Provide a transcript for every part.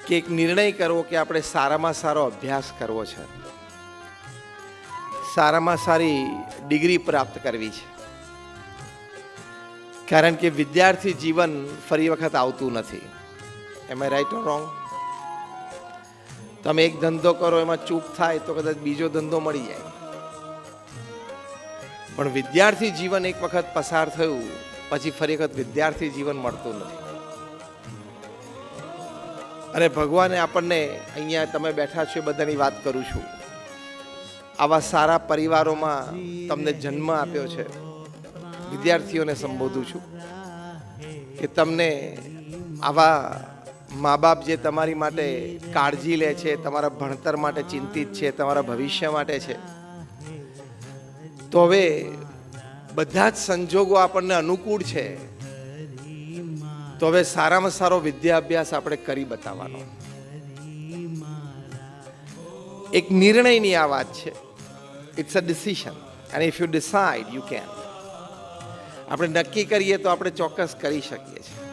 કે એક નિર્ણય કરવો કે આપણે સારામાં સારો અભ્યાસ કરવો છે, સારામાં સારી ડિગ્રી પ્રાપ્ત કરવી છે. કારણ કે વિદ્યાર્થી જીવન ફરી વખત આવતું નથી. એમ આઈ રાઈટ ઓર રોંગ? તમે એક ધંધો કરો, એમાં ચૂક થાય તો કદાચ બીજો ધંધો મળી જાય, પણ વિદ્યાર્થી જીવન એક વખત પસાર થયું પછી ફરી વખત વિદ્યાર્થી જીવન મળતું નથી. અને ભગવાને આપણને અહીંયા તમે બેઠા છો એ બધાની વાત કરું છું, આવા સારા પરિવારોમાં તમને જન્મ આપ્યો છે. વિદ્યાર્થીઓને સંબોધું છું કે તમને આવા મા બાપ જે તમારી માટે કાળજી લે છે, તમારા ભણતર માટે ચિંતિત છે, તમારા ભવિષ્ય માટે છે, તો હવે બધા જ સંજોગો આપણને અનુકૂળ છે, તો હવે સારામાં સારો વિદ્યાભ્યાસ આપણે કરી બતાવવાનો. એક નિર્ણયની આ વાત છે. It's a decision, and if you decide you can. આપણે નક્કી કરીએ તો આપણે ચોક્કસ કરી શકીએ છીએ.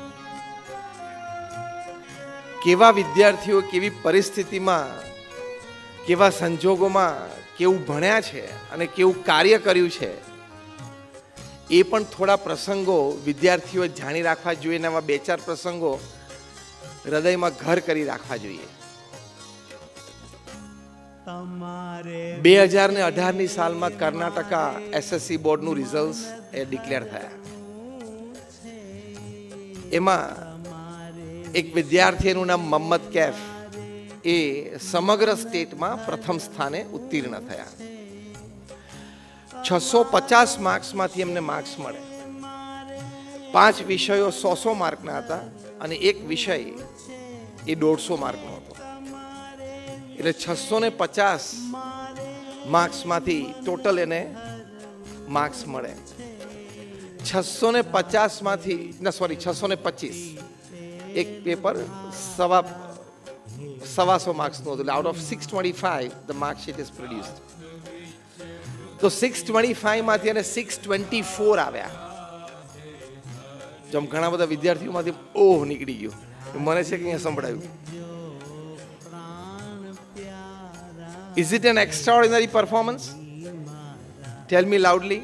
કેવા વિદ્યાર્થીઓ કેવી પરિસ્થિતિમાં, કેવા સંજોગોમાં કેવું ભણ્યા છે અને કેવું કાર્ય કર્યું છે, એ પણ થોડા પ્રસંગો વિદ્યાર્થીઓ જાણી રાખવા જોઈએ. અને આવા 2-4 પ્રસંગો હૃદયમાં ઘર કરી રાખવા જોઈએ. 2018ની સાલમાં કર્ણાટકા એસએસસી બોર્ડનું રિઝલ્ટ એ ડિક્લેર થયા. એમાં એક વિદ્યાર્થીનું નામ મોહમ્મદ કૈફ એ સમગ્ર સ્ટેટમાં પ્રથમ સ્થાને ઉત્તીર્ણ થયા. 650 માર્ક્સમાંથી એમને માર્ક્સ મળે. 5 વિષયો 100 માર્કના હતા અને એક વિષય એ 150 માર્કનો હતો. એટલે 650 માર્ક્સમાંથી ટોટલ એને માર્ક્સ મળે. 650 માંથી 625, એક પેપર 125 માર્ક્સનું હતું. Out of 625 the marksheet is produced. તો 625 માંથી એને 624 આવ્યા. જેમ ઘણા બધા વિદ્યાર્થીઓમાંથી ઓહ નીકળી ગયું. મને છે કે અહીંયા સંભળાયું. Is it an extraordinary performance? Tell me loudly.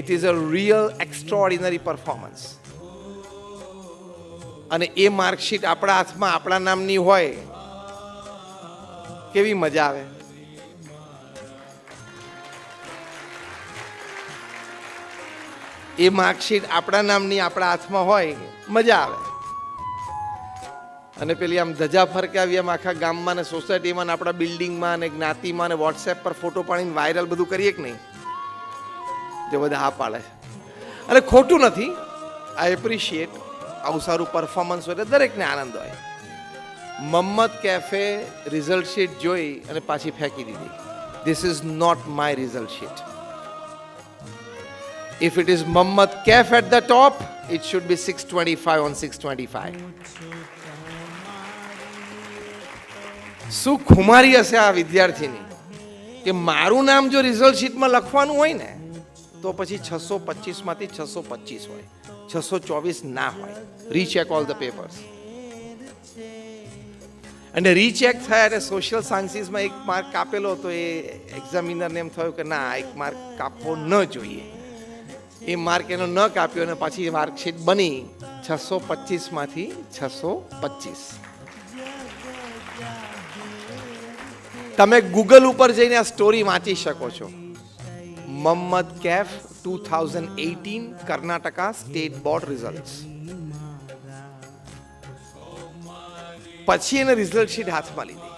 It is a real extraordinary performance. અને એ માર્કશીટ આપણા હાથમાં આપણા નામની હોય, કેવી મજા આવે. એ માર્કશીટ આપણા નામની આપણા હાથમાં હોય, મજા આવે. અને પેલી આમ ધજા ફરકાવી એમ આખા ગામમાં ને સોસાયટીમાં ને આપણા બિલ્ડિંગમાં ને જ્ઞાતિમાં ને વોટ્સએપ પર ફોટો પાડીને વાયરલ બધું કરીએ કે નહીં? જે બધા હા પાડે છે. અને ખોટું નથી, આઈ એપ્રિશિએટ. આવું સારું પરફોર્મન્સ હોય એટલે દરેકને આનંદ હોય. મોહમ્મદ કૈફે રિઝલ્ટ શીટ જોઈ અને પાછી ફેંકી દીધી. This is not my result sheet. If it is Mohammad Kaif at the top, it should be 625 on 625. શું ખુમારી હશે આ વિદ્યાર્થીની કે મારું નામ જો રિઝલ્ટ શીટમાં લખવાનું હોય ને તો પછી 625 માંથી 625 હોય, 624 ના હોય. Recheck all the papers. અને રીચેક થયા એટલે સોશિયલ સાયન્સીસમાં 1 માર્ક કાપેલો તો એ એક્ઝામિનરને એમ થયું કે ના, 1 માર્ક કાપવો ન જોઈએ. એ માર્ક એનો ન કાપ્યો અને પાછી માર્કશીટ બની 625 માંથી 625. તમે ગૂગલ ઉપર જઈને આ સ્ટોરી વાંચી શકો છો. Mohammad Kaif 2018 Karnataka state board results. પછી એને રિઝલ્ટ શીટ હાથમાં લીધી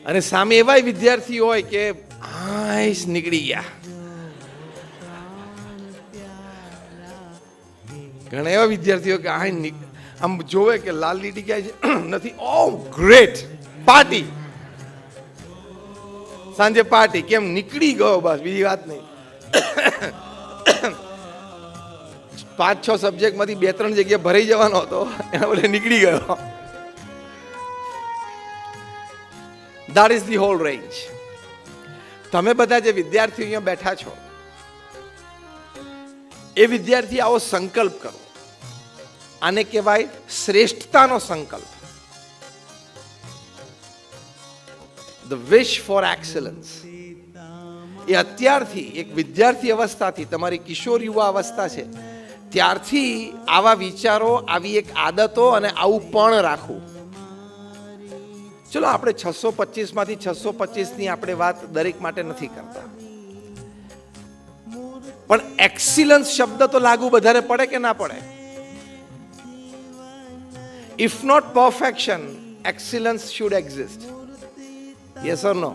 અને સામે એવા વિદ્યાર્થીઓ હોય કે આઈસ નીકળી ગયા. ઘણા એવા વિદ્યાર્થીઓ કે આમ જોવે કે લાલ લીટી ક્યાં છે નથી. ઓ ગ્રેટ, પાર્ટી, સાંજે પાર્ટી. કેમ નીકળી ગયો, બસ બીજી વાત નહીં. 5-6 સબ્જેક્ટ માંથી 2-3 જગ્યા ભરાઈ જવાનો હતો, એના બદલે નીકળી ગયો. That is the whole range. તમે બધા જે વિદ્યાર્થીઓ અહીંયા બેઠા છો, એ વિદ્યાર્થી આવો સંકલ્પ કરો આને કહેવાય શ્રેષ્ઠતાનો સંકલ્પ. The wish for excellence. એ અત્યારથી એક વિદ્યાર્થી અવસ્થાથી, તમારી કિશોર યુવા અવસ્થા છે ત્યારથી આવા વિચારો, આવી એક આદતો અને આવું પણ રાખવું. ચલો આપણે 625 માંથી 625 ની આપણે વાત દરેક માટે નથી કરતા, પણ એક્સિલન્સ શબ્દ તો લાગુ વધારે પડે કે ના પડે? If not perfection, excellence should exist. Yes or no?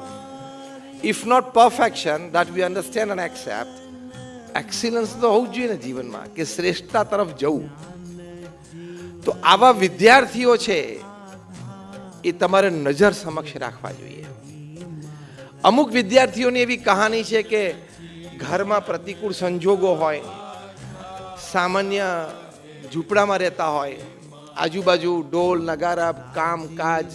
If not perfection that we understand and accept, excellence તો હોવું જ જોઈએ ને જીવનમાં, કે શ્રેષ્ઠતા તરફ જવું. તો આવા વિદ્યાર્થીઓ છે એ તમારે નજર સમક્ષ રાખવા જોઈએ. અમુક વિદ્યાર્થીઓની એવી કહાની છે કે ઘરમાં પ્રતિકૂળ સંજોગો હોય, સામાન્ય ઝૂંપડામાં રહેતા હોય, આજુબાજુ ઢોલ નગારા કામ કાજ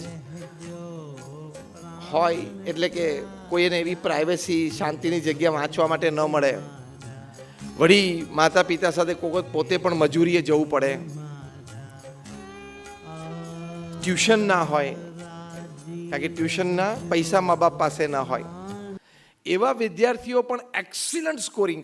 હોય, એટલે કે કોઈને એવી પ્રાઇવેસી, શાંતિની જગ્યા વાંચવા માટે ન મળે. વળી માતા પિતા સાથે કોઈ વખત પોતે પણ મજૂરીએ જવું પડે, ટ્યુશન ના હોય, કારણ કે ટ્યુશનના પૈસા મા બાપ પાસે ના હોય. એવા વિદ્યાર્થીઓ પણ એક્સિલન્ટ સ્કોરિંગ કરે.